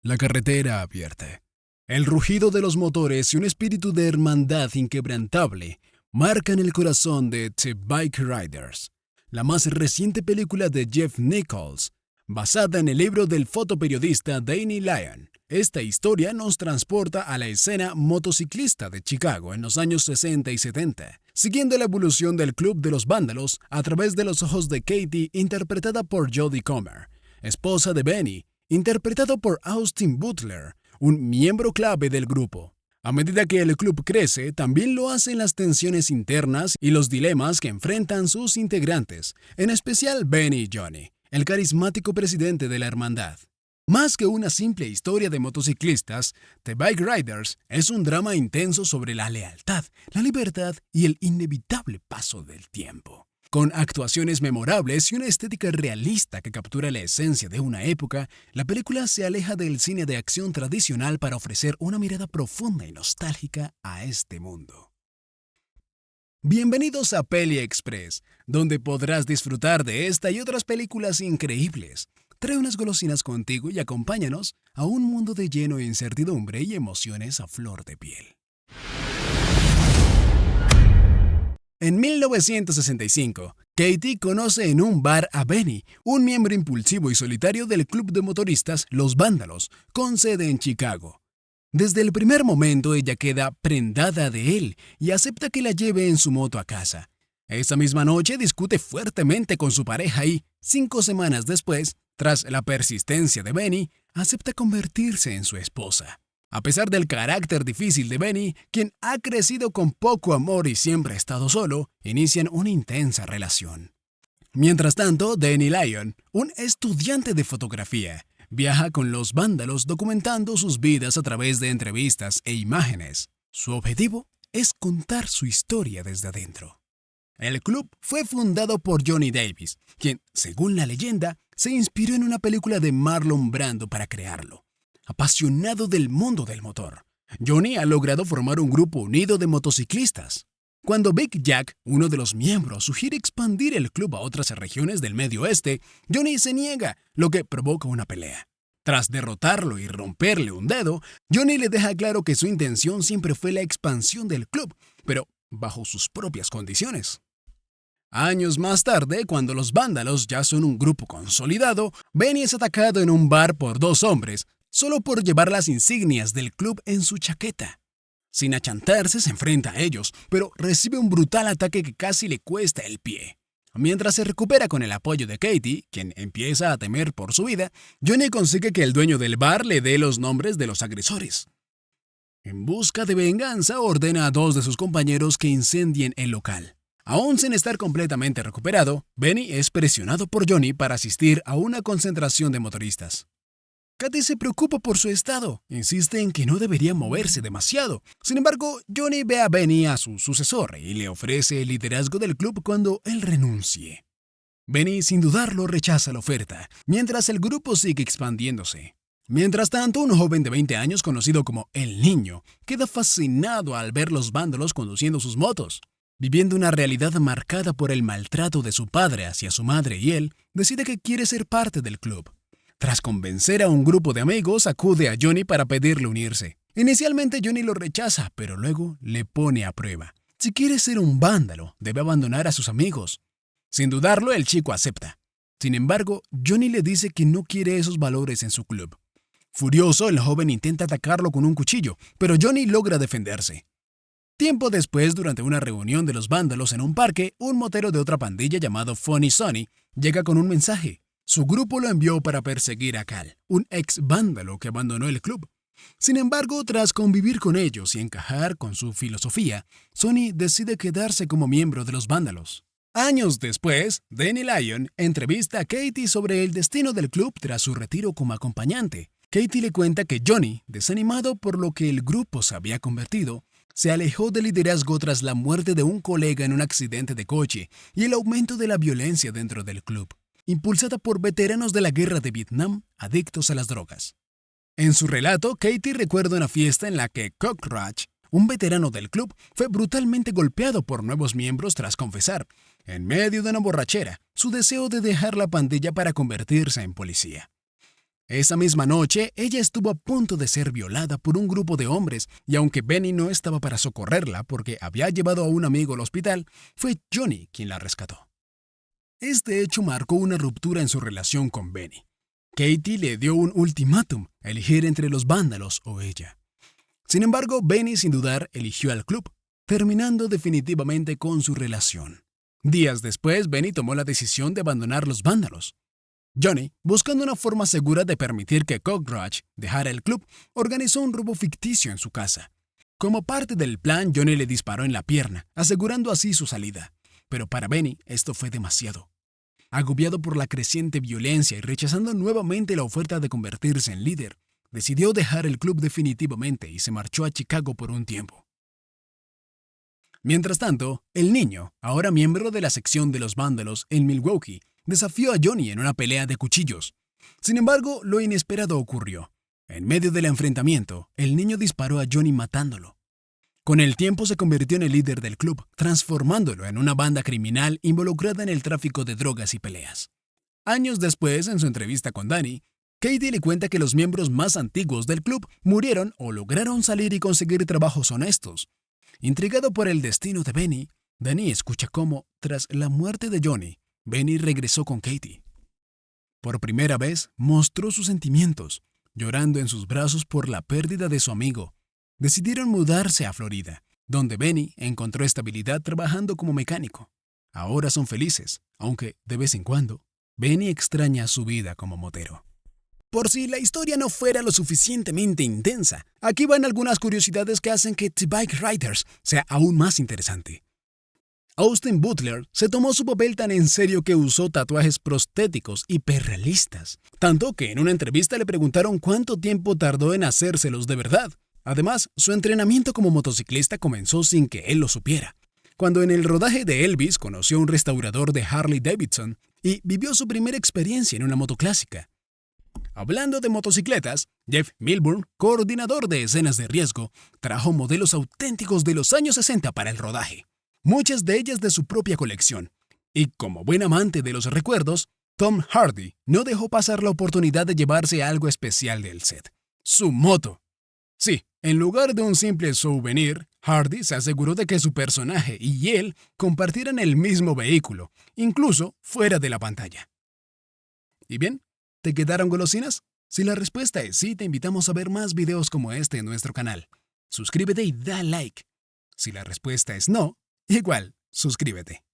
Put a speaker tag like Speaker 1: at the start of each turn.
Speaker 1: La carretera abierta. El rugido de los motores y un espíritu de hermandad inquebrantable marcan el corazón de The Bike Riders, la más reciente película de Jeff Nichols, basada en el libro del fotoperiodista Danny Lyon. Esta historia nos transporta a la escena motociclista de Chicago en los años 60 y 70, siguiendo la evolución del Club de los Vándalos a través de los ojos de Katie, interpretada por Jodie Comer, esposa de Benny, interpretado por Austin Butler, un miembro clave del grupo. A medida que el club crece, también lo hacen las tensiones internas y los dilemas que enfrentan sus integrantes, en especial Benny y Johnny, el carismático presidente de la hermandad. Más que una simple historia de motociclistas, The Bike Riders es un drama intenso sobre la lealtad, la libertad y el inevitable paso del tiempo. Con actuaciones memorables y una estética realista que captura la esencia de una época, la película se aleja del cine de acción tradicional para ofrecer una mirada profunda y nostálgica a este mundo. Bienvenidos a Peli Express, donde podrás disfrutar de esta y otras películas increíbles. Trae unas golosinas contigo y acompáñanos a un mundo de lleno de incertidumbre y emociones a flor de piel. En 1965, Katie conoce en un bar a Benny, un miembro impulsivo y solitario del club de motoristas Los Vándalos, con sede en Chicago. Desde el primer momento ella queda prendada de él y acepta que la lleve en su moto a casa. Esa misma noche discute fuertemente con su pareja y, 5 semanas después, tras la persistencia de Benny, acepta convertirse en su esposa. A pesar del carácter difícil de Benny, quien ha crecido con poco amor y siempre ha estado solo, inician una intensa relación. Mientras tanto, Danny Lyon, un estudiante de fotografía, viaja con los vándalos documentando sus vidas a través de entrevistas e imágenes. Su objetivo es contar su historia desde adentro. El club fue fundado por Johnny Davis, quien, según la leyenda, se inspiró en una película de Marlon Brando para crearlo. Apasionado del mundo del motor, Johnny ha logrado formar un grupo unido de motociclistas. Cuando Big Jack, uno de los miembros, sugiere expandir el club a otras regiones del Medio Oeste, Johnny se niega, lo que provoca una pelea. Tras derrotarlo y romperle un dedo, Johnny le deja claro que su intención siempre fue la expansión del club, pero bajo sus propias condiciones. Años más tarde, cuando los vándalos ya son un grupo consolidado, Benny es atacado en un bar por 2 hombres, solo por llevar las insignias del club en su chaqueta. Sin achantarse, se enfrenta a ellos, pero recibe un brutal ataque que casi le cuesta el pie. Mientras se recupera con el apoyo de Katie, quien empieza a temer por su vida, Johnny consigue que el dueño del bar le dé los nombres de los agresores. En busca de venganza, ordena a 2 de sus compañeros que incendien el local. Aún sin estar completamente recuperado, Benny es presionado por Johnny para asistir a una concentración de motoristas. Katie se preocupa por su estado, insiste en que no debería moverse demasiado. Sin embargo, Johnny ve a Benny a su sucesor y le ofrece el liderazgo del club cuando él renuncie. Benny, sin dudarlo, rechaza la oferta, mientras el grupo sigue expandiéndose. Mientras tanto, un joven de 20 años conocido como El Niño queda fascinado al ver los vándalos conduciendo sus motos. Viviendo una realidad marcada por el maltrato de su padre hacia su madre y él, decide que quiere ser parte del club. Tras convencer a un grupo de amigos, acude a Johnny para pedirle unirse. Inicialmente Johnny lo rechaza, pero luego le pone a prueba. Si quiere ser un vándalo, debe abandonar a sus amigos. Sin dudarlo, el chico acepta. Sin embargo, Johnny le dice que no quiere esos valores en su club. Furioso, el joven intenta atacarlo con un cuchillo, pero Johnny logra defenderse. Tiempo después, durante una reunión de los vándalos en un parque, un motero de otra pandilla llamado Funny Sonny llega con un mensaje. Su grupo lo envió para perseguir a Cal, un ex vándalo que abandonó el club. Sin embargo, tras convivir con ellos y encajar con su filosofía, Sonny decide quedarse como miembro de los vándalos. Años después, Danny Lyon entrevista a Katie sobre el destino del club tras su retiro como acompañante. Katie le cuenta que Johnny, desanimado por lo que el grupo se había convertido, se alejó del liderazgo tras la muerte de un colega en un accidente de coche y el aumento de la violencia dentro del club, impulsada por veteranos de la guerra de Vietnam adictos a las drogas. En su relato, Katie recuerda una fiesta en la que Cockroach, un veterano del club, fue brutalmente golpeado por nuevos miembros tras confesar, en medio de una borrachera, su deseo de dejar la pandilla para convertirse en policía. Esa misma noche, ella estuvo a punto de ser violada por un grupo de hombres, y aunque Benny no estaba para socorrerla porque había llevado a un amigo al hospital, fue Johnny quien la rescató. Este hecho marcó una ruptura en su relación con Benny. Katie le dio un ultimátum, elegir entre los vándalos o ella. Sin embargo, Benny sin dudar eligió al club, terminando definitivamente con su relación. Días después, Benny tomó la decisión de abandonar los vándalos. Johnny, buscando una forma segura de permitir que Cockroach dejara el club, organizó un robo ficticio en su casa. Como parte del plan, Johnny le disparó en la pierna, asegurando así su salida. Pero para Benny esto fue demasiado. Agobiado por la creciente violencia y rechazando nuevamente la oferta de convertirse en líder, decidió dejar el club definitivamente y se marchó a Chicago por un tiempo. Mientras tanto, el niño, ahora miembro de la sección de los vándalos en Milwaukee, desafió a Johnny en una pelea de cuchillos. Sin embargo, lo inesperado ocurrió. En medio del enfrentamiento, el niño disparó a Johnny matándolo. Con el tiempo se convirtió en el líder del club, transformándolo en una banda criminal involucrada en el tráfico de drogas y peleas. Años después, en su entrevista con Danny, Katie le cuenta que los miembros más antiguos del club murieron o lograron salir y conseguir trabajos honestos. Intrigado por el destino de Benny, Danny escucha cómo, tras la muerte de Johnny, Benny regresó con Katie. Por primera vez, mostró sus sentimientos, llorando en sus brazos por la pérdida de su amigo. Decidieron mudarse a Florida, donde Benny encontró estabilidad trabajando como mecánico. Ahora son felices, aunque, de vez en cuando, Benny extraña su vida como motero. Por si la historia no fuera lo suficientemente intensa, aquí van algunas curiosidades que hacen que The Bike Riders sea aún más interesante. Austin Butler se tomó su papel tan en serio que usó tatuajes prostéticos hiperrealistas, tanto que en una entrevista le preguntaron cuánto tiempo tardó en hacérselos de verdad. Además, su entrenamiento como motociclista comenzó sin que él lo supiera, cuando en el rodaje de Elvis conoció a un restaurador de Harley Davidson y vivió su primera experiencia en una moto clásica. Hablando de motocicletas, Jeff Milburn, coordinador de escenas de riesgo, trajo modelos auténticos de los años 60 para el rodaje, muchas de ellas de su propia colección. Y como buen amante de los recuerdos, Tom Hardy no dejó pasar la oportunidad de llevarse algo especial del set: su moto. Sí, en lugar de un simple souvenir, Hardy se aseguró de que su personaje y él compartieran el mismo vehículo, incluso fuera de la pantalla. ¿Y bien? ¿Te quedaron golosinas? Si la respuesta es sí, te invitamos a ver más videos como este en nuestro canal. Suscríbete y da like. Si la respuesta es no, igual, suscríbete.